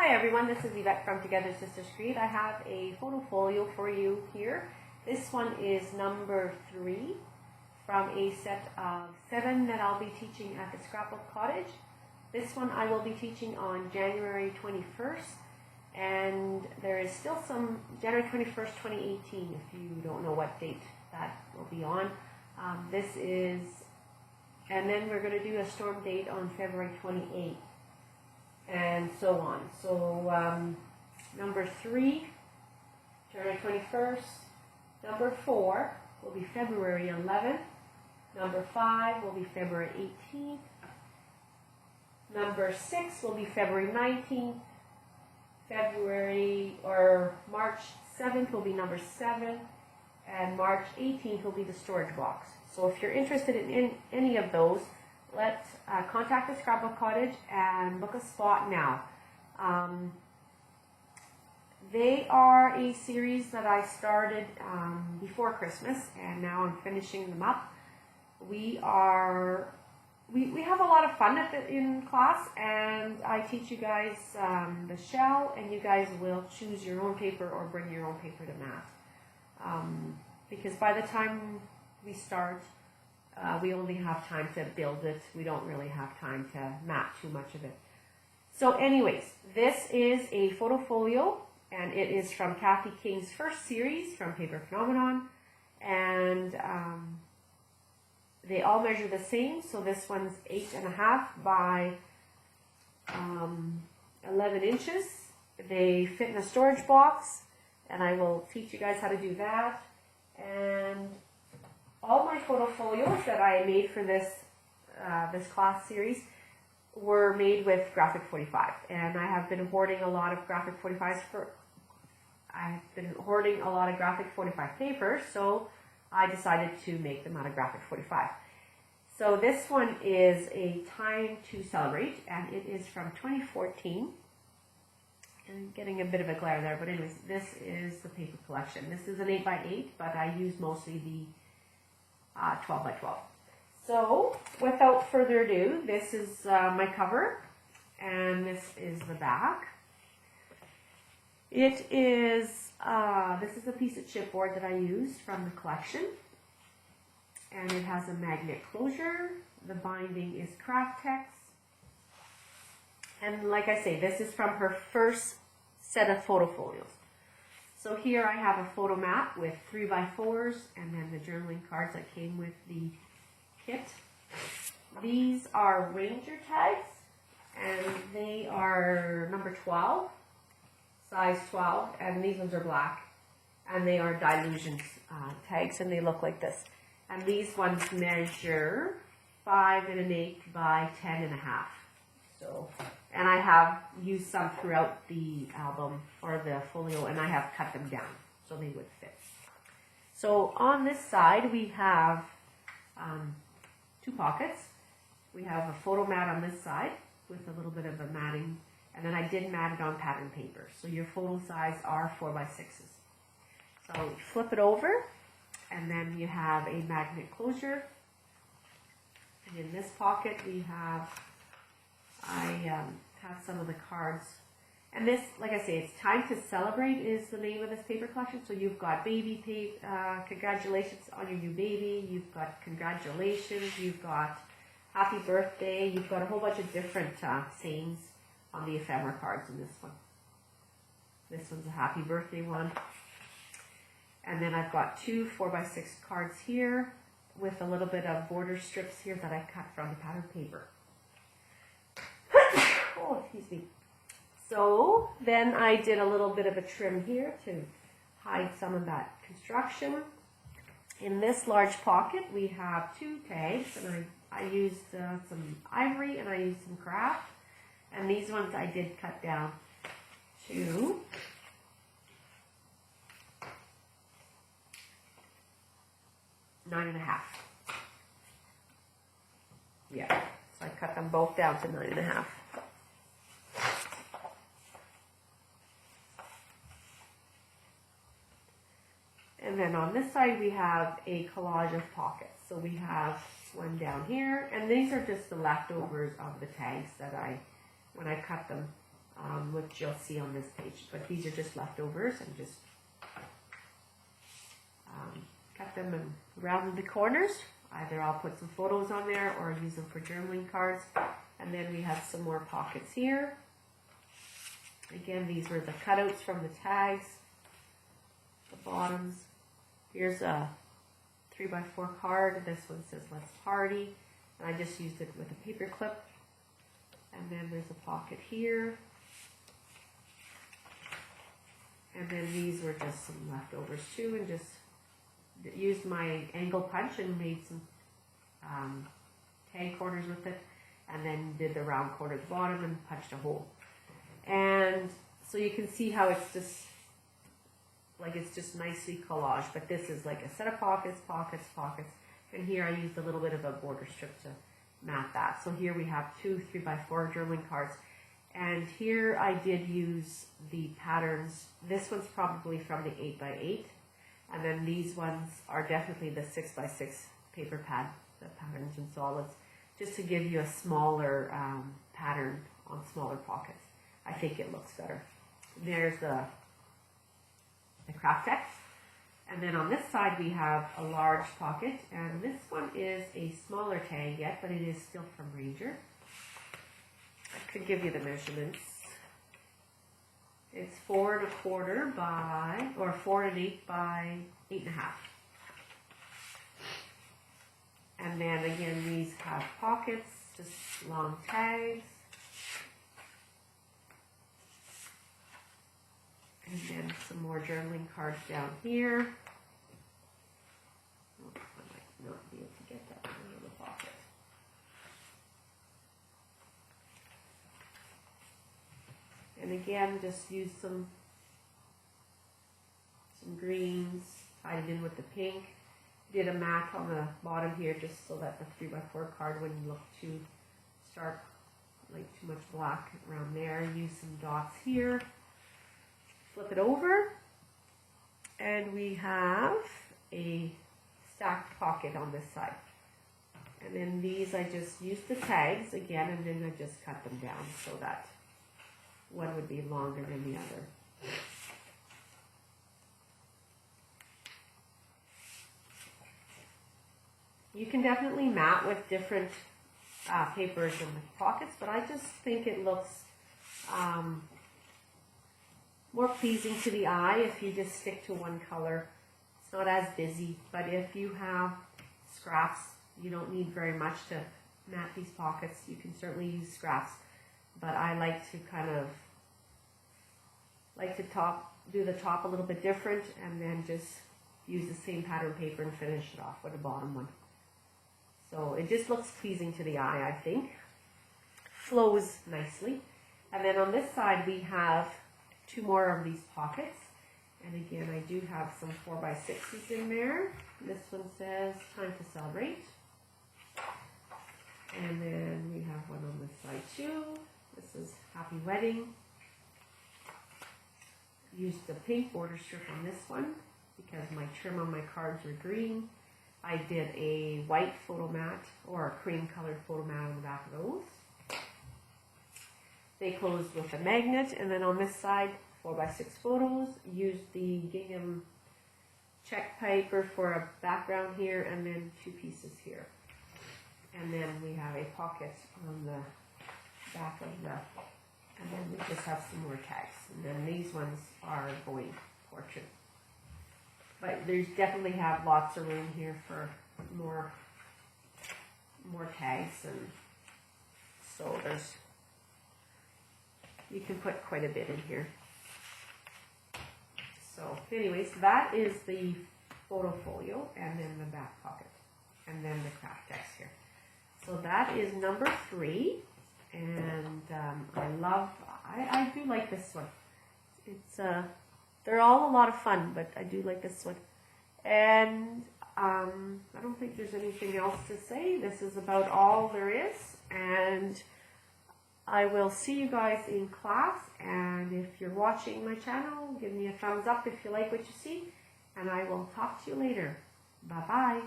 Hi everyone, this is Yvette from Together Sisters Create. I have a photo folio for you here. This one is number 3 from a set of 7 that I'll be teaching at the Scrapbook Cottage. This one I will be teaching on January 21st, and there is still some January 21st, 2018, if you don't know what date that will be on. And then we're going to do a storm date on February 28th. And so on. So number 3, January 21st. Number 4 will be February 11th. Number 5 will be February 18th. Number 6 will be February 19th. March 7th will be number 7. And March 18th will be the storage box. So if you're interested in any of those, let's contact the Scrapbook Cottage and book a spot now. They are a series that I started before Christmas, and now I'm finishing them up. We have a lot of fun in class, and I teach you guys the shell, and you guys will choose your own paper or bring your own paper to math. Because by the time we start, we only have time to build it. We don't really have time to map too much of it. So anyways, this is a photo folio, and it is from Kathy King's first series from Paper Phenomenon. And they all measure the same. So this one's 8.5 by 11 inches. They fit in a storage box, and I will teach you guys how to do that. And all my photo folios that I made for this class series were made with Graphic 45, and I have been hoarding a lot of Graphic 45s Graphic 45 papers, so I decided to make them out of Graphic 45. So this one is a Time to Celebrate, and it is from 2014. I'm getting a bit of a glare there, but anyways, this is the paper collection. This is an 8x8, but I use mostly the 12x12. So, without further ado, this is my cover, and this is the back. It is, this is a piece of chipboard that I used from the collection, and it has a magnet closure. The binding is Craft Text, and like I say, this is from her first set of photo folios. So here I have a photo map with 3x4s and then the journaling cards that came with the kit. These are Ranger tags, and they are number 12, size 12, and these ones are black, and they are dilution tags, and they look like this. And these ones measure 5 1/8 by 10 1/2. So, and I have used some throughout the album or the folio, and I have cut them down so they would fit. So on this side we have 2 pockets. We have a photo mat on this side with a little bit of a matting, and then I did mat it on pattern paper. So your photo size are 4x6s. So you flip it over, and then you have a magnet closure. And in this pocket we have have some of the cards. And this, like I say, it's Time to Celebrate is the name of this paper collection. So you've got baby congratulations on your new baby. You've got congratulations. You've got happy birthday. You've got a whole bunch of different sayings on the ephemera cards in this one. This one's a happy birthday one. And then I've got 2 4x6 cards here with a little bit of border strips here that I cut from the pattern paper. Oh, excuse me. So then I did a little bit of a trim here to hide some of that construction. In this large pocket we have 2 tags, and I used some ivory and I used some craft. And these ones I did cut down to 9 1/2. Yeah, so I cut them both down to 9 1/2. And then on this side we have a collage of pockets. So we have one down here, and these are just the leftovers of the tags that when I cut them, which you'll see on this page. But these are just leftovers, and just cut them and round the corners. Either I'll put some photos on there or use them for journaling cards. And then we have some more pockets here. Again, these were the cutouts from the tags, the bottoms. Here's a 3x4 card. This one says "Let's Party," and I just used it with a paper clip. And then there's a pocket here. And then these were just some leftovers too, and just used my angle punch and made some tag corners with it, and then did the round corner at the bottom and punched a hole. And so you can see how it's just nicely collaged, but this is like a set of pockets, pockets, pockets, and here I used a little bit of a border strip to mat that. So here we have two 3x4 journaling cards, and here I did use the patterns. This one's probably from the 8x8, and then these ones are definitely the 6x6 paper pad, the patterns and solids, just to give you a smaller pattern on smaller pockets. I think it looks better. There's the craft text. And then on this side we have a large pocket, and this one is a smaller tag yet, but it is still from Ranger. I could give you the measurements. It's 4 1/4 by, or 4 1/8 by 8 1/2. And then again, these have pockets, just long tags. And then some more journaling cards down here. Oh, I might not be able to get that out of the pocket. And again, just use some greens, tied it in with the pink. Did a mat on the bottom here just so that the 3x4 card wouldn't look too stark, like too much black around there. Use some dots here. Flip it over, and we have a stacked pocket on this side. And then these, I just used the tags again, and then I just cut them down so that one would be longer than the other. You can definitely mat with different papers in the pockets, but I just think it looks more pleasing to the eye if you just stick to one color. It's not as busy, but if you have scraps, you don't need very much to mat these pockets. You can certainly use scraps, but I like to kind of do the top a little bit different, and then just use the same pattern paper and finish it off with the bottom one. So it just looks pleasing to the eye, I think. Flows nicely. And then on this side we have two more of these pockets. And again, I do have some 4x6s in there. This one says "Time to Celebrate." And then we have one on this side too. This is "Happy Wedding." Used the pink border strip on this one because my trim on my cards are green. I did a white photo mat or a cream colored photo mat on the back of those. They closed with a magnet, and then on this side, 4x6 photos. Used the gingham check paper for a background here, and then two pieces here. And then we have a pocket on the back of the, and then we just have some more tags. And then these ones are going portrait. But there's definitely have lots of room here for more tags, and so you can put quite a bit in here. So anyways, that is the photo folio, and then the back pocket, and then the craft text here. So that is number 3, and I do like this one. It's they're all a lot of fun, but I do like this one. And I don't think there's anything else to say. This is about all there is, and I will see you guys in class. And if you're watching my channel, give me a thumbs up if you like what you see, and I will talk to you later. Bye-bye.